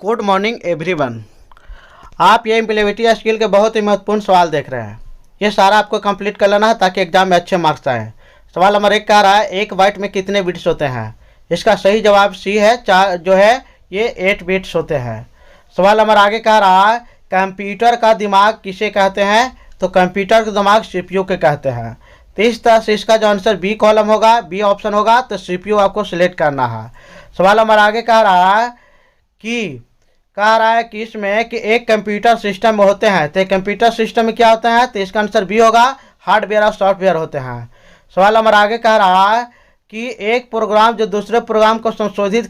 Good morning everyone. आप ये employability skill के बहुत ही महत्वपूर्ण सवाल देख रहे हैं। ये सारा आपको कंप्लीट कर लेना है ताकि एग्जाम में अच्छे मार्क्स आए। सवाल नंबर 1 कह रहा है एक बाइट में कितने बिट्स होते हैं। इसका सही जवाब सी है, चार जो है ये 8 बिट्स होते हैं। सवाल नंबर आगे कह रहा है कंप्यूटर का दिमाग किसे कहते हैं, तो कंप्यूटर का दिमाग सीपीयू के कहते हैं। तो इस तरह से इसका जो आंसर बी कॉलम होगा, बी ऑप्शन होगा, तो सीपीयू आपको सिलेक्ट करना है। सवाल नंबर आगे कह रहा है कि इसमें कि एक कंप्यूटर सिस्टम में होते हैं, तो कंप्यूटर सिस्टम में क्या होते हैं, तो इसका आंसर बी होगा, हार्डवेयर और सॉफ्टवेयर होते हैं। सवाल नंबर आगे कह रहा है कि एक प्रोग्राम जो दूसरे प्रोग्राम को संशोधित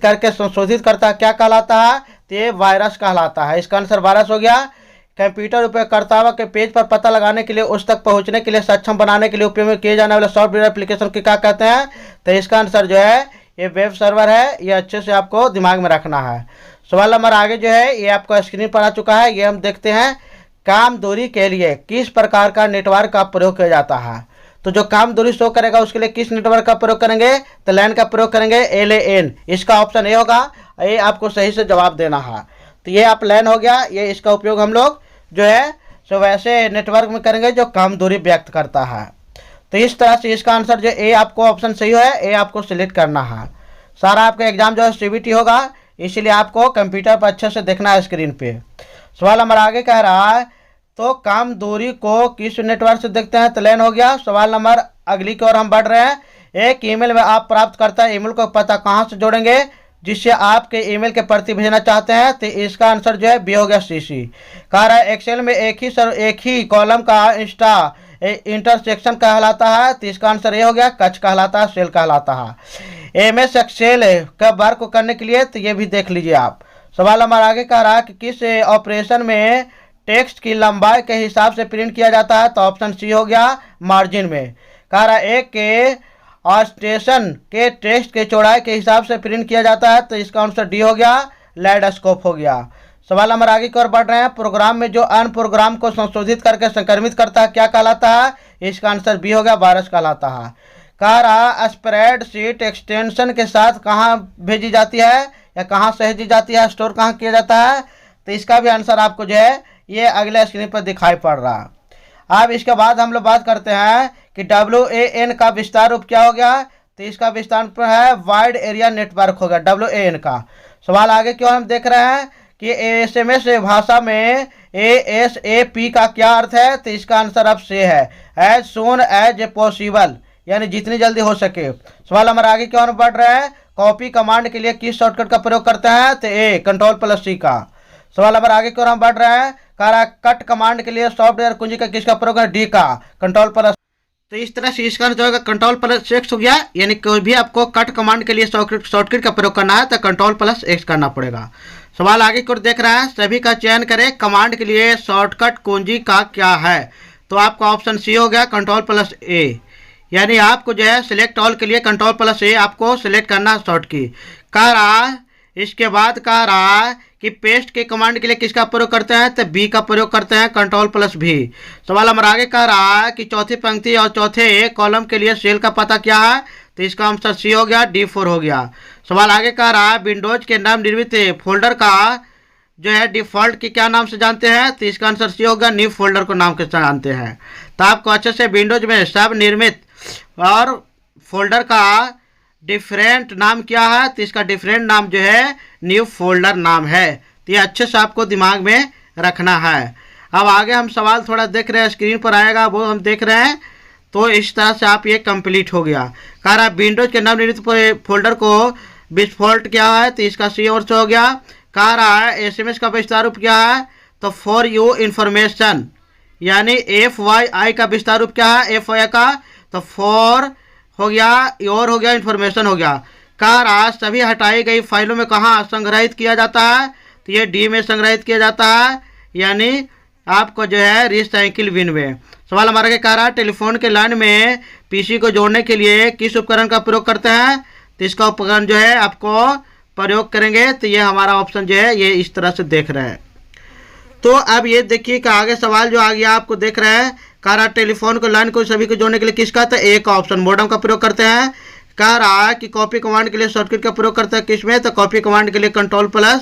करता है क्या कहलाता है, तो ये वायरस कहलाता है। इसका आंसर वायरस हो गया। कंप्यूटर उपयोगकर्ताओं के पेज पर पता लगाने के लिए, उस तक पहुंचने के लिए सक्षम बनाने के लिए उपयोग में किए जाने वाले सॉफ्टवेयर एप्लीकेशन के क्या कहते हैं, तो इसका आंसर जो है ये वेब सर्वर है। ये अच्छे से आपको दिमाग में रखना है। सवाल नंबर आगे जो है ये आपको स्क्रीन पर आ चुका है। ये हम देखते हैं काम दूरी के लिए किस प्रकार का नेटवर्क का प्रयोग किया जाता है। तो जो काम दूरी शो करेगा उसके लिए किस नेटवर्क का प्रयोग करेंगे, तो लैन का प्रयोग करेंगे, LAN। इसका ऑप्शन ए होगा, ये आपको सही से जवाब देना है। तो ये आप लैन हो गया, ये इसका उपयोग हम लोग जो है सो वैसे नेटवर्क में करेंगे जो कम दूरी व्यक्त करता है। तो इस तरह से इसका आंसर जो ए आपको ऑप्शन सही है, ए आपको सिलेक्ट करना है। सारा आपका एग्जाम जो है CBT होगा, इसीलिए आपको कंप्यूटर पर अच्छे से देखना है स्क्रीन पे। सवाल नंबर आगे कह रहा है तो काम दूरी को किस नेटवर्क से देखते हैं, तो लैन हो गया। सवाल नंबर अगली की ओर हम बढ़ रहे हैं। एक ईमेल में आप प्राप्त करता ईमेल को पता कहाँ से जोड़ेंगे जिससे आपके ईमेल के प्रति भेजना चाहते हैं, तो इसका आंसर जो है बी हो गया, CC। कह रहा है एक्सेल में एक ही कॉलम का इंटरसेक्शन कहलाता है, तो इसका आंसर ये हो गया, कच कहलाता है, सेल कहलाता है। MS एक्सेल का वर्क को करने के लिए, तो ये भी देख लीजिए आप। सवाल नंबर आगे कह रहा है कि किस ऑपरेशन में टेक्स्ट की लंबाई के हिसाब से प्रिंट किया जाता है, तो ऑप्शन सी हो गया, मार्जिन में। कह रहा है एक के स्टेशन के टेक्स्ट के चौड़ाई के हिसाब से प्रिंट किया जाता है, तो इसका आंसर डी हो गया, लैडस्कोप हो गया। सवाल नंबर आगे की ओर बढ़ रहे हैं। प्रोग्राम में जो अन्य प्रोग्राम को संशोधित करके संक्रमित करता है क्या कहलाता है, इसका आंसर बी हो गया, वायरस कहलाता है। कह रहा स्प्रेडशीट एक्सटेंशन के साथ कहाँ भेजी जाती है या कहाँ सहेजी जाती है, स्टोर कहाँ किया जाता है, तो इसका भी आंसर आपको जो है ये अगले स्क्रीन पर दिखाई पड़ रहा है। अब इसके बाद हम लोग बात करते हैं कि WAN का विस्तार रूप क्या हो गया, तो इसका विस्तार पर है वाइड एरिया नेटवर्क हो गया, WAN का। सवाल आगे क्यों हम देख रहे हैं कि SMS भाषा में ASAP का क्या अर्थ है, तो इसका आंसर अब से है, as soon as a possible, यानी जितनी जल्दी हो सके। सवाल नंबर आगे क्यों हम बढ़ रहे हैं। कॉपी कमांड के लिए किस शॉर्टकट का प्रयोग करते हैं, तो A Ctrl+C का। सवाल नंबर आगे क्यों हम बढ़ रहे हैं। कह रहा है कट कमांड के लिए सॉफ्टवेयर कुंजी का किसका प्रयोग है, D का, Ctrl+। तो इस तरह से इसका जो है Ctrl+X हो गया, यानी कोई भी आपको कट कमांड के लिए शॉर्टकट का प्रयोग करना है तो Ctrl+X करना पड़ेगा। सवाल आगे की ओर देख रहा है सभी का चयन करें, कमांड के लिए शॉर्टकट कुंजी का क्या है, तो आपका ऑप्शन सी हो गया, Ctrl+A। यानी आपको जो है सिलेक्ट ऑल के लिए Ctrl+A आपको सिलेक्ट करना शॉर्ट की। कह रहा इसके बाद कह रहा कि पेस्ट के कमांड के लिए किसका प्रयोग करते हैं, तो बी का प्रयोग करते हैं, Ctrl+V। सवाल हमारा आगे कह रहा है कि चौथी पंक्ति और चौथे कॉलम के लिए सेल का पता क्या है, तो इसका आंसर सी हो गया, D4 हो गया। सवाल आगे कह रहा है विंडोज के नाम निर्मित फोल्डर का जो है डिफॉल्ट के क्या नाम से जानते हैं, तो इसका आंसर सी होगा, न्यू फोल्डर को नाम के जानते हैं। तो आपको अच्छे से विंडोज में सब निर्मित और फोल्डर का डिफरेंट नाम क्या है, तो इसका डिफरेंट नाम जो है न्यू फोल्डर नाम है। तो ये अच्छे से आपको दिमाग में रखना है। अब आगे हम सवाल थोड़ा देख रहे हैं, स्क्रीन पर आएगा वो हम देख रहे हैं। तो इस तरह से आप ये कंप्लीट हो गया। कह रहा है विंडोज के नवनिर्मित फोल्डर को डिफॉल्ट क्या है, तो इसका सी और से हो गया। कह रहा है SMS का विस्तार रूप क्या है, तो फॉर यू इंफॉर्मेशन, यानी FYI का विस्तार रूप क्या है, FYI का, तो फॉर हो गया, योर हो गया, इन्फॉर्मेशन हो गया। कह रहा सभी हटाई गई फाइलों में कहाँ संग्रहित किया जाता है, तो ये D में संग्रहित किया जाता है, यानी आपको जो है रिसाइकिल बिन में। सवाल हमारा क्या कह रहा है टेलीफोन के लाइन में PC को जोड़ने के लिए किस उपकरण का प्रयोग करते हैं, तो इसका उपकरण जो है आपको प्रयोग करेंगे, तो ये हमारा ऑप्शन जो है ये इस तरह से देख रहे हैं। तो अब ये देखिए कि आगे सवाल जो आ गया आपको देख रहे हैं। कह रहा टेलीफोन को लाइन को सभी को जोड़ने के लिए किसका, तो A का ऑप्शन, मोडेम का प्रयोग करते हैं। कह रहा है कि कॉपी कमांड के लिए शॉर्टकट का प्रयोग करते हैं किसमें, तो कॉपी कमांड के लिए Ctrl+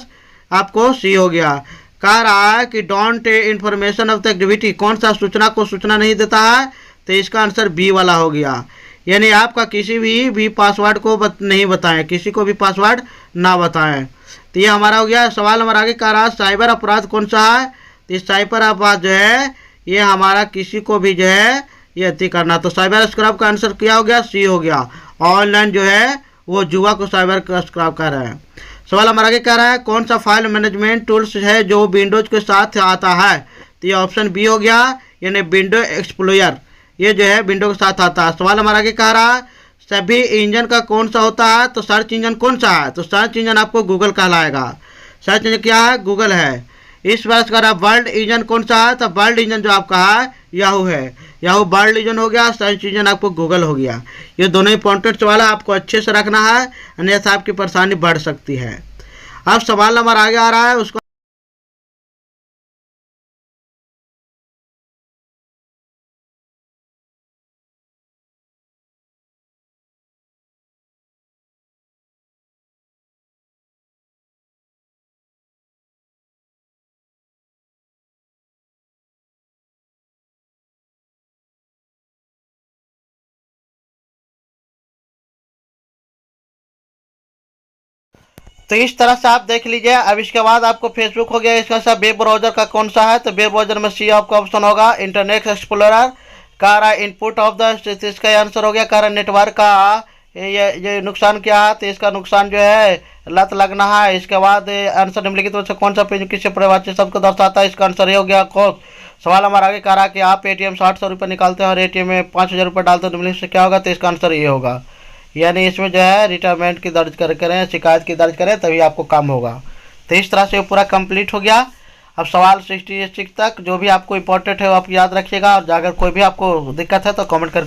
आपको सी हो गया। कह रहा है कि don't information of the activity, कौन सा सूचना को सूचना नहीं देता है, तो इसका आंसर बी वाला हो गया। यानी आपका किसी भी पासवर्ड को नहीं बताएं, किसी को भी पासवर्ड ना बताएं। तो ये हमारा हो गया। सवाल हमारा आगे कह रहा है साइबर अपराध कौन सा है, तो साइबर अपराध जो है ये हमारा किसी को भी जो है ये अति करना। तो साइबर स्क्रैप का आंसर क्या हो गया, सी हो गया। ऑनलाइन जो है वो जुआ को साइबर स्क्रैप कर रहे हैं। सवाल हमारा आगे कह रहा है कौन सा फाइल मैनेजमेंट टूल्स है जो विंडोज के साथ आता है, तो ये ऑप्शन बी हो गया, यानी विंडो एक्सप्लोरर, ये जो है विंडो के साथ आता है। सवाल हमारा आगे कह रहा है सभी इंजन का कौन सा होता है, तो सर्च इंजन कौन सा है, तो सर्च इंजन आपको गूगल कहलाएगा। सर्च इंजन क्या है, गूगल है। इस वर्ष का वर्ल्ड इंजन कौन सा है, तो वर्ल्ड इंजन जो आपका है याहू है। याहू वर्ल्ड इंजन हो गया, सर्च इंजन आपको गूगल हो गया। ये दोनों इंपॉर्टेंट सवाल है, आपको अच्छे से रखना है, अन्यथा आपकी परेशानी बढ़ सकती है। अब सवाल नंबर आगे आ रहा है उसको तो इस तरह से आप देख लीजिए। अब इसके बाद आपको फेसबुक हो गया, इसका सा वेब ब्राउजर का कौन सा है, तो वेब ब्राउजर में सी आपका ऑप्शन होगा, इंटरनेट एक्सप्लोरर। कह रहा है इनपुट ऑफ द, इसका आंसर हो गया। कह रहा है नेटवर्क का ये नुकसान क्या है, तो इसका नुकसान जो है लत लगना है। इसके बाद आंसर निम्नलिखित में से कौन सा पेज किसी परिभाषित शब्द को दर्शाता है, इसका आंसर ये हो गया कोस। सवाल हमारा आगे कह रहा है कि आप एटीएम 60 रुपये निकालते हैं और एटीएम में 5000 रुपये डालते हैं, निम्नलिखित से क्या होगा, तो इसका आंसर ये होगा। यानी इसमें जो है रिटायरमेंट की दर्ज करें, शिकायत की दर्ज करें, तभी आपको काम होगा। तो इस तरह से पूरा कंप्लीट हो गया। अब सवाल 66 तक जो भी आपको इंपॉर्टेंट है वो आप याद रखिएगा, और अगर कोई भी आपको दिक्कत है तो कमेंट करके